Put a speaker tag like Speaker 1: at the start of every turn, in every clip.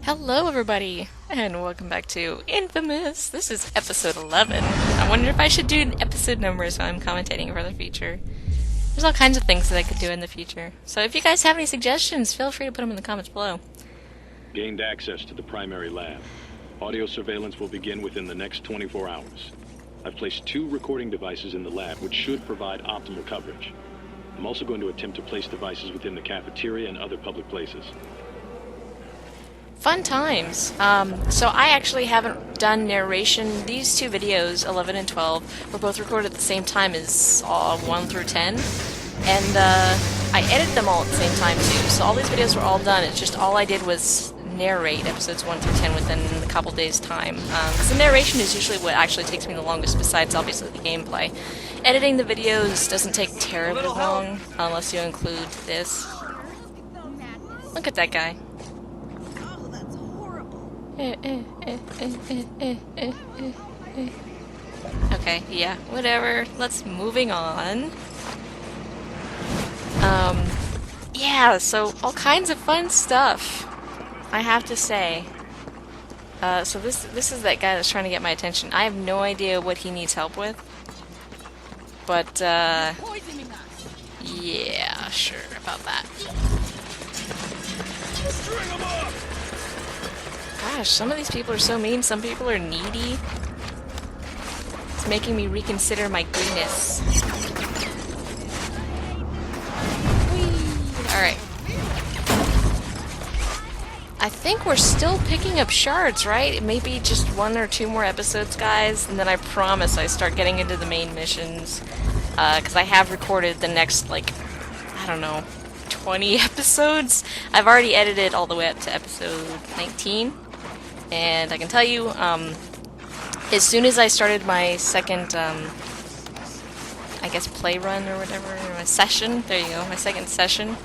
Speaker 1: Hello everybody, and welcome back to inFAMOUS. This is episode 11. I wonder if I should do an episode number so I'm commentating for the future. There's all kinds of things that I could do in the future. So if you guys have any suggestions, feel free to put them in the comments below.
Speaker 2: Gained access to the primary lab. Audio surveillance will begin within the next 24 hours. I've placed 2 recording devices in the lab, which should provide optimal coverage. I'm also going to attempt to place devices within the cafeteria and other public places.
Speaker 1: Fun times. So I actually haven't done narration. These 2 videos, 11 and 12, were both recorded at the same time as 1 through 10. And I edited them all at the same time too. So all these videos were all done. It's just all I did was narrate episodes 1 through 10 within a couple days' time. Because the narration is usually what actually takes me the longest, besides obviously the gameplay. Editing the videos doesn't take terribly long, unless you include this. Look at that guy. Okay, yeah, whatever. Let's moving on. Yeah, so all kinds of fun stuff, I have to say. So this is that guy that's trying to get my attention. I have no idea what he needs help with, but yeah, sure about that. Gosh, some of these people are so mean, some people are needy. It's making me reconsider my goodness. Alright. I think we're still picking up shards, right? It may be just 1 or 2 more episodes, guys, and then I promise I start getting into the main missions. Because I have recorded the next, like, I don't know, 20 episodes. I've already edited all the way up to episode 19. And I can tell you, as soon as I started my second, I guess play run or whatever, my session, there you go, my second session,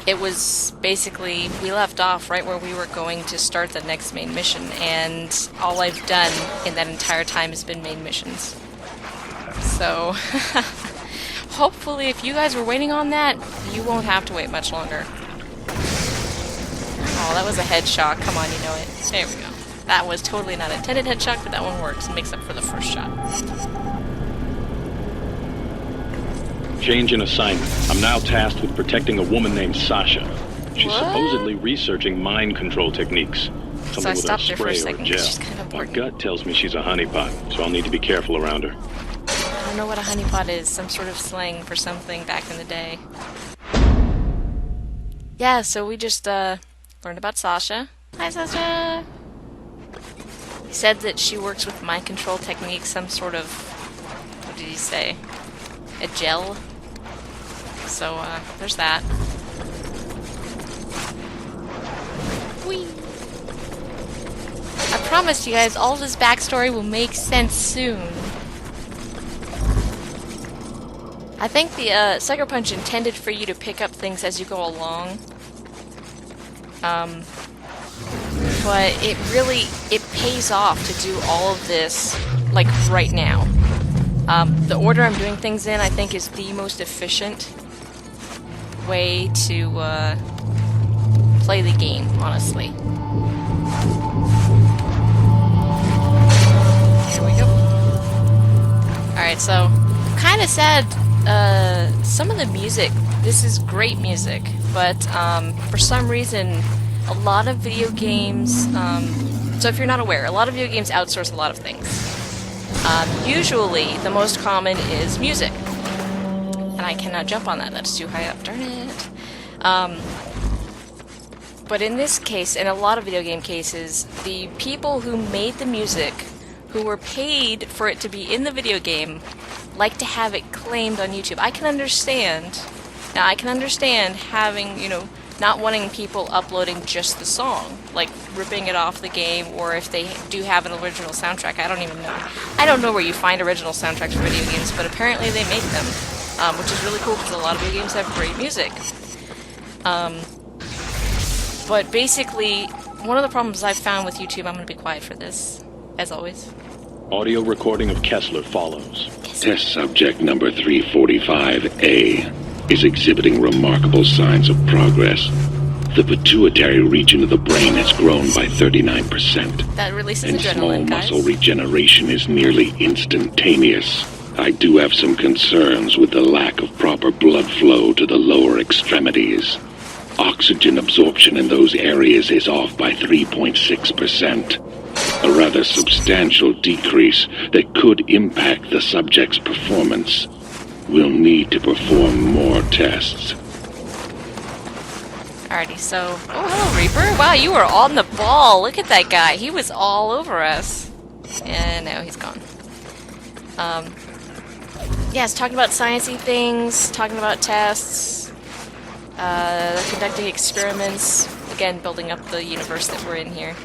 Speaker 1: it was basically, we left off right where we were going to start the next main mission, and all I've done in that entire time has been main missions. So, hopefully if you guys were waiting on that, you won't have to wait much longer. Oh, that was a headshot. Come on, you know it. There we go. That was totally not intended headshot, but that one works and makes up for the first shot.
Speaker 2: Change in assignment. I'm now tasked with protecting a woman named Sasha. She's
Speaker 1: What?
Speaker 2: supposedly researching mind control techniques.
Speaker 1: So I
Speaker 2: Something with a
Speaker 1: stopped her for a
Speaker 2: spray or a
Speaker 1: second because
Speaker 2: gel.
Speaker 1: she's kind of
Speaker 2: My
Speaker 1: important.
Speaker 2: gut tells me she's a honeypot, so I'll need to be careful around her.
Speaker 1: I don't know what a honeypot is. Some sort of slang for something back in the day. Yeah, so we just learned about Sasha. Hi, Sasha! He said that she works with mind control techniques, some sort of, what did he say? A gel? So, there's that. Whee! I promise you guys, all this backstory will make sense soon. I think the Sucker Punch intended for you to pick up things as you go along. But it pays off to do all of this, like, right now. The order I'm doing things in, I think, is the most efficient way to, play the game, honestly. Here we go. Alright, so, kinda sad, some of the music, this is great music, but, for some reason, a lot of video games, so if you're not aware, a lot of video games outsource a lot of things. Usually, the most common is music. And I cannot jump on that, that's too high up, darn it. But in this case, in a lot of video game cases, the people who made the music, who were paid for it to be in the video game, like to have it claimed on YouTube. I can understand having, you know, not wanting people uploading just the song, like ripping it off the game, or if they do have an original soundtrack, I don't even know. I don't know where you find original soundtracks for video games, but apparently they make them, which is really cool because a lot of video games have great music. But basically, one of the problems I've found with YouTube, I'm going to be quiet for this, as always.
Speaker 2: Audio recording of Kessler follows.
Speaker 3: Test subject number 345A is exhibiting remarkable signs of progress. The pituitary region of the brain has grown by 39%.
Speaker 1: That releases
Speaker 3: And small
Speaker 1: adrenaline, guys.
Speaker 3: muscle regeneration is nearly instantaneous. I do have some concerns with the lack of proper blood flow to the lower extremities. Oxygen absorption in those areas is off by 3.6%. A rather substantial decrease that could impact the subject's performance. We'll need to perform more tests.
Speaker 1: Alrighty, so... Oh, hello, Reaper. Wow, you were on the ball. Look at that guy. He was all over us. And now he's gone. Yeah, it's talking about sciencey things, talking about tests, conducting experiments, again, building up the universe that we're in here.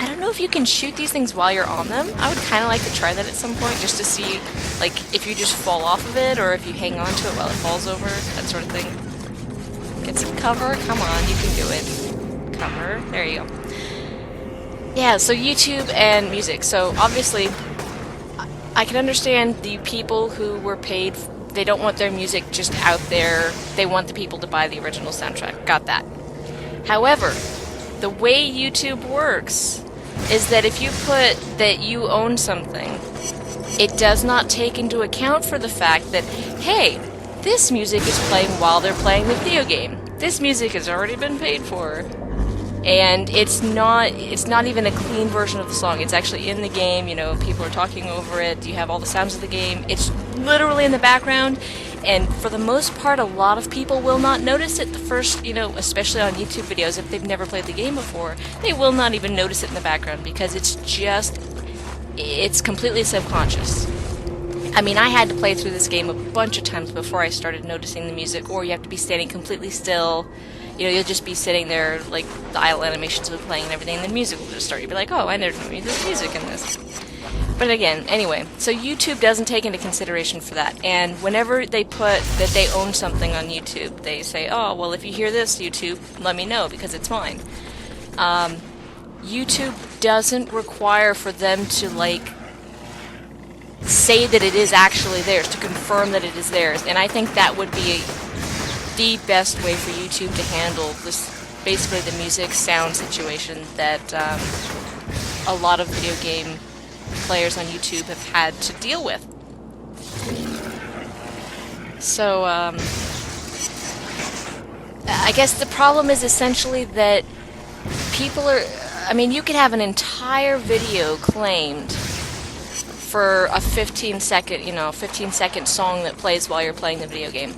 Speaker 1: I don't know if you can shoot these things while you're on them. I would kind of like to try that at some point, just to see, like, if you just fall off of it, or if you hang on to it while it falls over, that sort of thing. Get some cover. Come on, you can do it. Cover. There you go. Yeah, so YouTube and music. So, obviously, I can understand the people who were paid, they don't want their music just out there, they want the people to buy the original soundtrack. Got that. However, the way YouTube works is that if you put that you own something, it does not take into account for the fact that, hey, this music is playing while they're playing the video game. This music has already been paid for. And it's not even a clean version of the song. It's actually in the game, you know, people are talking over it, you have all the sounds of the game. It's literally in the background, and for the most part, a lot of people will not notice it the first, you know, especially on YouTube videos, if they've never played the game before, they will not even notice it in the background, because it's completely subconscious. I mean, I had to play through this game a bunch of times before I started noticing the music, or you have to be standing completely still. You know, you'll just be sitting there, like, the idle animations will be playing and everything, and then music will just start. You'll be like, oh, I never knew there's music in this. But again, anyway, so YouTube doesn't take into consideration for that. And whenever they put that they own something on YouTube, they say, oh, well, if you hear this, YouTube, let me know, because it's mine. YouTube doesn't require for them to, like, say that it is actually theirs, to confirm that it is theirs. And I think that would be the best way for YouTube to handle this, basically the music sound situation that a lot of video game players on YouTube have had to deal with. So, I guess the problem is essentially that people are, I mean, you could have an entire video claimed for a 15-second song that plays while you're playing the video game.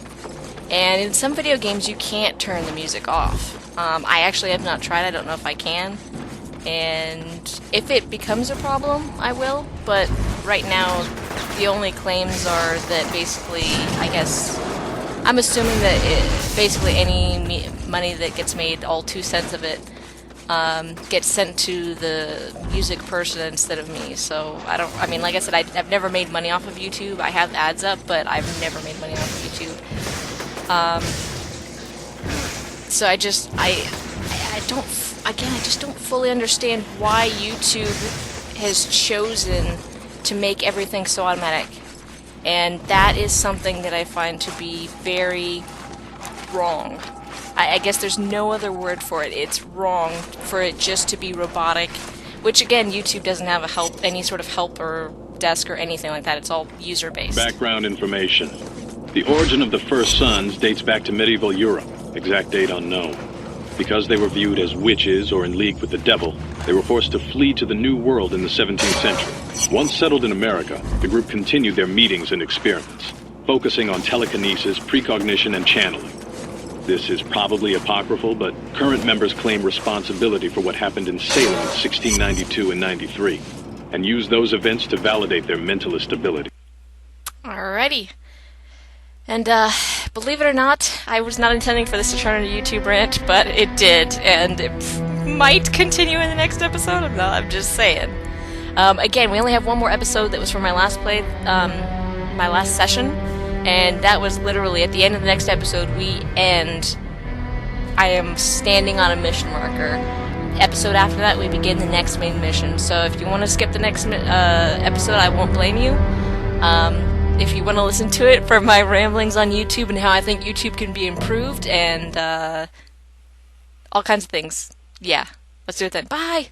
Speaker 1: And in some video games, you can't turn the music off. I actually have not tried. I don't know if I can. And if it becomes a problem, I will. But right now, the only claims are that basically, I guess, I'm assuming that basically any money that gets made, all 2 cents of it, gets sent to the music person instead of me. So I mean, like I said, I've never made money off of YouTube. I have ads up, but I've never made money off of YouTube. So I just don't fully understand why YouTube has chosen to make everything so automatic. And that is something that I find to be very wrong. I guess there's no other word for it. It's wrong for it just to be robotic, which again, YouTube doesn't have any sort of help or desk or anything like that. It's all user-based.
Speaker 2: Background information. The origin of the first sons dates back to medieval Europe, exact date unknown. Because they were viewed as witches or in league with the devil, they were forced to flee to the New World in the 17th century. Once settled in America, the group continued their meetings and experiments, focusing on telekinesis, precognition, and channeling. This is probably apocryphal, but current members claim responsibility for what happened in Salem in 1692 and 93, and use those events to validate their mentalist ability.
Speaker 1: Alrighty. And, believe it or not, I was not intending for this to turn into a YouTube rant, but it did, and it might continue in the next episode. I'm just saying. Again, we only have one more episode that was from my last my last session, and that was literally at the end of the next episode, we end. I am standing on a mission marker. Episode after that, we begin the next main mission, so if you want to skip the next episode, I won't blame you. If you want to listen to it for my ramblings on YouTube and how I think YouTube can be improved, and all kinds of things. Yeah, let's do it then. Bye!